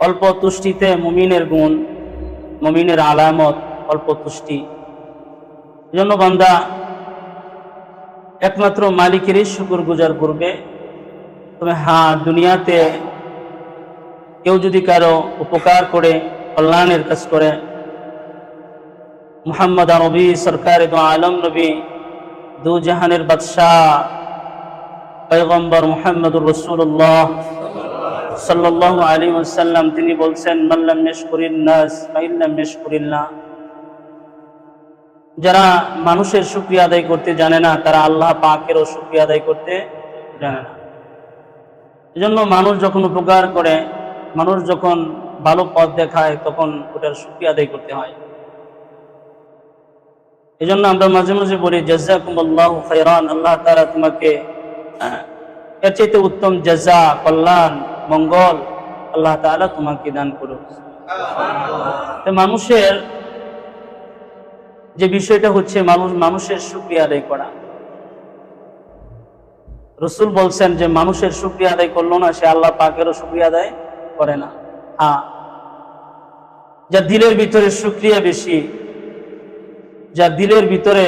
অল্প তুষ্টিতে মুমিনের গুণ, মুমিনের আলামত অল্প তুষ্টি। এজন্য বান্দা একমাত্র মালিকেরই শুকর গুজার করবে। তবে হ্যাঁ, দুনিয়াতে কেউ যদি কারো উপকার করে, কল্যাণের কাজ করে, মুহাম্মদ নবী সরকার দু আলম নবী, দু জাহানের বাদশাহ পয়গম্বর মুহাম্মদুর রাসূলুল্লাহ সাল্লাল্লাহু আলাইহি ওয়াসাল্লাম তিনি বলছেন, মান লাম ইয়াশকুরিন নাস ফা ইল্লাম ইয়াশকুরিল্লাহ। যারা মানুষের শুকরিয়া আদায় করতে জানে না, তারা আল্লাহ পাকেরও শুকরিয়া আদায় করতে জানে না। এজন্য মানুষ যখন উপকার করে, মানুষ যখন ভালো পথ দেখায়, তখন ওটার শুকরিয়া আদায় করতে হয়। এজন্য আমরা মাঝে মাঝে বলি, জাযাকুমুল্লাহু খায়রান, আল্লাহ তাআলা তোমাকে এর চাইতে উত্তম জাযা, কল্যাণ, মঙ্গল আল্লাহ তাআলা তোমাকে দান করুক। মানুষের যে বিষয়টা হচ্ছে, মানুষের শুকরিয়া আদায় করা। রাসূল বলছেন যে মানুষের শুকরিয়া আদায় করলো না, সে আল্লাহ পাকেরও শুকরিয়া আদায় করে না। হ্যাঁ, যার দিলের ভিতরে শুকরিয়া বেশি, যার দিলের ভিতরে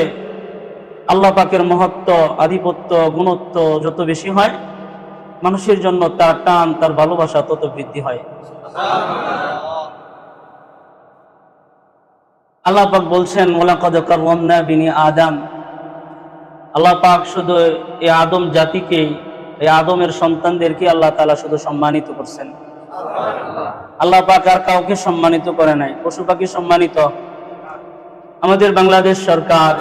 আল্লাহ পাকের মহত্ব, আধিপত্য, গুণত্ব যত বেশি হয়, মানুষের জন্য তার টান, তার ভালোবাসা তত বৃদ্ধি হয়। আল্লাহ পাক বলছেন, ওয়ালাকাদ কাররামনা বিনি আদম। আল্লাহ পাক শুধু এই আদম জাতিকে, এই আদমের সন্তানদেরকে আল্লাহ তাআলা শুধু সম্মানিত করছেন। আল্লাহ পাক আর কাউকে সম্মানিত করে নাই। পশু পাখি সম্মানিত। আমাদের বাংলাদেশ সরকার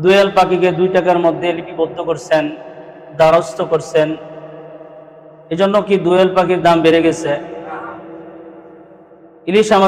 দোয়েল পাখিকে 2 টাকার মধ্যে লিপিবদ্ধ করছেন, দ্বারস্থ করছেন। এজন্য কি দোয়েল পাখির দাম বেড়ে গেছে? ইলিশ